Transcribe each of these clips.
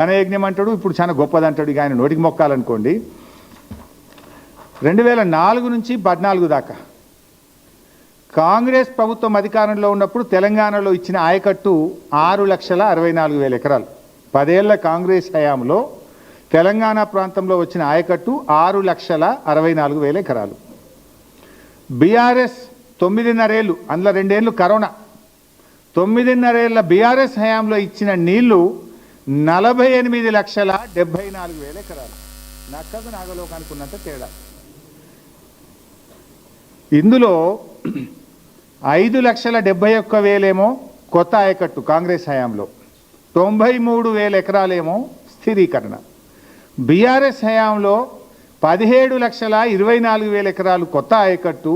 ఘనయజ్ఞం అంటాడు, ఇప్పుడు చాలా గొప్పది అంటాడు. ఇక ఆయన నోటికి మొక్కాలనుకోండి. 2004 నుంచి 14 దాకా కాంగ్రెస్ ప్రభుత్వం అధికారంలో ఉన్నప్పుడు తెలంగాణలో ఇచ్చిన ఆయకట్టు 6,64,000 ఎకరాలు. 10 ఏళ్ల కాంగ్రెస్ హయాంలో తెలంగాణ ప్రాంతంలో వచ్చిన ఆయకట్టు 6,64,000 ఎకరాలు. బీఆర్ఎస్ 9.5 ఏళ్ళు, అందులో 2 ఏళ్ళు కరోనా. 9.5 ఏళ్ల బీఆర్ఎస్ హయాంలో ఇచ్చిన నీళ్లు 48,74,000 ఎకరాలు. నక్కకు నాగలోకానికి ఉన్నంత తేడా. ఇందులో 5,71,000 ఏమో కొత్త ఆయకట్టు కాంగ్రెస్ హయాంలో, 93,000 ఎకరాలేమో స్థిరీకరణ. బీఆర్ఎస్ హయాంలో 17,24,000 ఎకరాలు కొత్త ఆయకట్టు,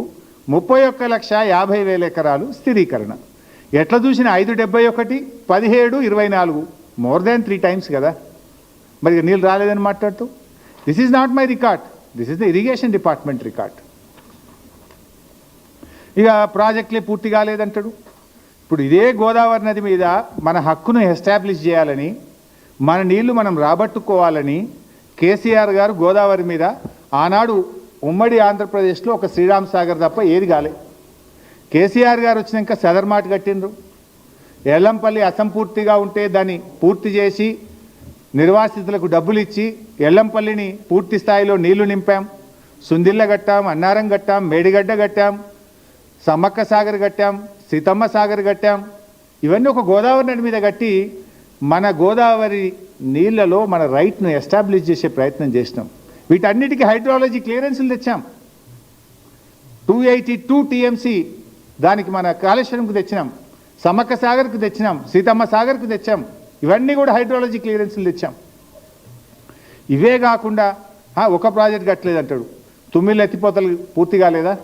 31,50,000 ఎకరాలు స్థిరీకరణ. ఎట్లా చూసిన 5,71, 17, 24 మోర్ దాన్ 3 times కదా. మరి నీళ్ళు రాలేదని మాట్లాడుతూ, this is not my record, this is the irrigation department record. ఇక ప్రాజెక్టులే పూర్తి కాలేదంటాడు. ఇప్పుడు ఇదే గోదావరి నది మీద మన హక్కును ఎస్టాబ్లిష్ చేయాలని, మన నీళ్లు మనం రాబట్టుకోవాలని కేసీఆర్ గారు గోదావరి మీద ఆనాడు ఉమ్మడి ఆంధ్రప్రదేశ్లో ఒక శ్రీరామ్ సాగర్ తప్ప ఏది కాలే. కేసీఆర్ గారు వచ్చినాక సదర్మాట్ కట్టిండ్రు. ఎల్లంపల్లి అసంపూర్తిగా ఉంటే దాన్ని పూర్తి చేసి నిర్వాసితులకు డబ్బులు ఇచ్చి ఎల్లంపల్లిని పూర్తి స్థాయిలో నీళ్లు నింపాం. సుందిళ్ళ కట్టాం, అన్నారం కట్టాం, మేడిగడ్డ కట్టాం, సమ్మక్క సాగర్ కట్టాం, సీతమ్మ సాగర్ కట్టాం. ఇవన్నీ ఒక గోదావరి నది మీద కట్టి మన గోదావరి నీళ్లలో మన రైట్ను ఎస్టాబ్లిష్ చేసే ప్రయత్నం చేసినాం. వీటన్నిటికీ హైడ్రాలజీ క్లియరెన్స్లు తెచ్చాం. 282 TMC దానికి మన కాళేశ్వరంకు తెచ్చినాం, సమ్మక్క సాగర్కు తెచ్చినాం, సీతమ్మ సాగర్కు తెచ్చాం. ఇవన్నీ కూడా హైడ్రాలజీ క్లియరెన్స్లు తెచ్చాం. ఇవే కాకుండా ఒక ప్రాజెక్ట్ కట్టలేదంటాడు. తుమ్మిళ్ళ ఎత్తిపోతలు పూర్తి కాలేదా?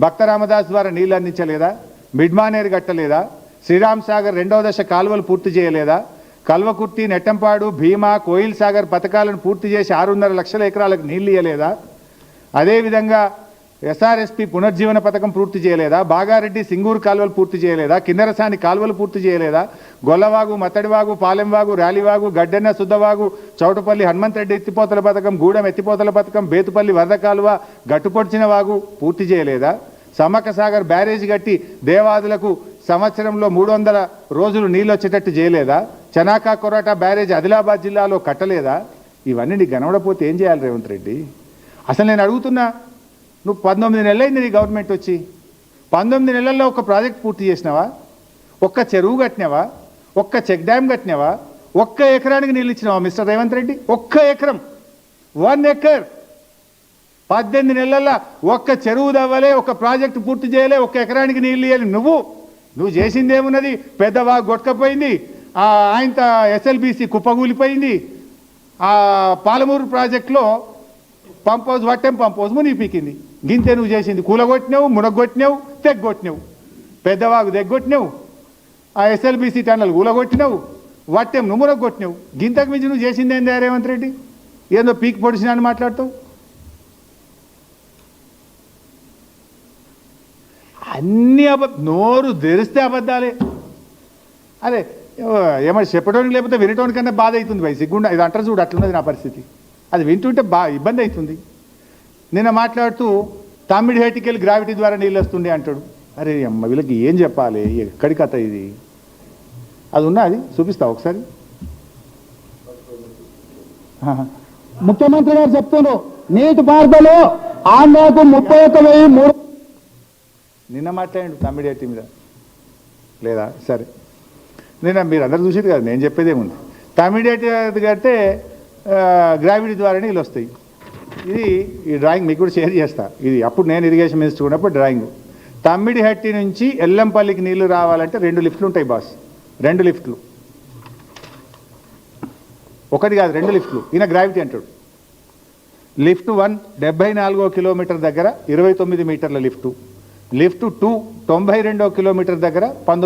భక్త రామదాస్ ద్వారా నీళ్ళు అందించలేదా? మిడ్మానేరు కట్టలేదా? శ్రీరామ్ సాగర్ 2వ దశ కాలువలు పూర్తి చేయలేదా? కల్వకుర్తి, నెట్టంపాడు, భీమా, కోయిల్ సాగర్ పథకాలను పూర్తి చేసి 6.5 లక్షల ఎకరాలకు నీళ్ళు ఇవ్వలేదా? అదేవిధంగా SRSP పునర్జీవన పథకం పూర్తి చేయలేదా? బాగారెడ్డి, సింగూరు కాలువలు పూర్తి చేయలేదా? కిన్నెరసాని కాలువలు పూర్తి చేయలేదా? గొల్లవాగు, మత్తడివాగు, పాలెంవాగు, ర్యాలీవాగు, గడ్డెన్న శుద్ధవాగు, చౌటపల్లి హనుమంతరెడ్డి ఎత్తిపోతల పథకం, గూడెం ఎత్తిపోతల పథకం, బేతుపల్లి వరద కాలువ, గట్టుపొడిచిన వాగు పూర్తి చేయలేదా? సమ్మక్క సాగర్ బ్యారేజ్ కట్టి దేవాదులకు సంవత్సరంలో 300 రోజులు నీళ్ళు వచ్చేటట్టు చేయలేదా? చనాకా కొరాటా బ్యారేజ్ ఆదిలాబాద్ జిల్లాలో కట్టలేదా? ఇవన్నీ నీకు కనబడపోతే ఏం చేయాలి రేవంత్ రెడ్డి? అసలు నేను అడుగుతున్నా, నువ్వు 19 నెలలైంది నీ గవర్నమెంట్ వచ్చి, 19 నెలల్లో ఒక ప్రాజెక్ట్ పూర్తి చేసినావా? ఒక్క చెరువు కట్టినావా? ఒక్క చెక్ డ్యామ్ కట్టినావా? ఒక్క ఎకరానికి నీళ్ళు ఇచ్చినావా మిస్టర్ రేవంత్ రెడ్డి? ఒక్క ఎకరం, 1 acre. 18 నెలల్లో ఒక్క చెరువు దవ్వలే, ఒక్క ప్రాజెక్టు పూర్తి చేయలే, ఒక్క ఎకరానికి నీళ్ళు ఇవ్వాలి. నువ్వు చేసింది ఏమున్నది? పెద్దవా గొట్టకపోయింది, ఆయనత SLBC కుప్పగూలిపోయింది, పాలమూరు ప్రాజెక్టులో pump house Vattem pump house మునిగిపీకింది. గింతే నువ్వు చేసింది. కూలగొట్టినావు, మునగొట్టినావు, తెగ్గొట్టినావు, పెద్దవాగు తెగ్గొట్టినావు, SLBC టన్నల్ కూలగొట్టినావు, వట్టెం నువ్వు మునగొట్టినావు. గింతకు మించి నువ్వు చేసింది ఏంది రేవంత్ రెడ్డి? ఏందో పీక్ పొడిచినా అని మాట్లాడతావు. అన్ని నోరు తెరిస్తే అబద్ధాలే. అరే ఏమైనా చెప్పడానికి లేకపోతే వినటానికన్నా బాధ అవుతుంది. సిగ్గుండా ఇది అంటారు చూడు, అట్లున్నది నా పరిస్థితి. అది వింటుంటే ఇబ్బంది అవుతుంది. నిన్న మాట్లాడుతూ తమ్మిడిహేటికెళ్ళి గ్రావిటీ ద్వారా నీళ్ళు వస్తుండే అంటాడు. అరే అమ్మ, వీళ్ళకి ఏం చెప్పాలి? ఎక్కడి కథ ఇది? అది ఉన్నది చూపిస్తా ఒకసారి. ముఖ్యమంత్రి గారు చెప్తున్నారు, నీటి పారుదల ఆంధ్రాకు 31,003. నిన్న మాట్లాడండి తమ్మిడిహేటి మీద లేదా? సరే, నిన్న మీరు అందరు చూసేది కదా, నేను చెప్పేదేముంది. తమ్మిడిహేటి కడితే గ్రావిటీ ద్వారా నీళ్ళు వస్తాయి. ఈ డ్రాయింగ్ మీకు కూడా షేర్ చేస్తా. ఇది అప్పుడు నేను ఇరిగేషన్ మినిస్టర్ ఉన్నప్పుడు డ్రాయింగ్. తమ్మిడిహట్టి నుంచి ఎల్లంపల్లికి నీళ్లు రావాలంటే 2 లిఫ్ట్లు ఉంటాయి బాస్. 2 లిఫ్ట్లు, ఒకటి కాదు 2 లిఫ్ట్లు. ఈయన గ్రావిటీ అంటాడు. లిఫ్ట్ 1 74వ కిలోమీటర్ దగ్గర 29 మీటర్ల లిఫ్టు. లిఫ్ట్ 2 92వ కిలోమీటర్ దగ్గర 19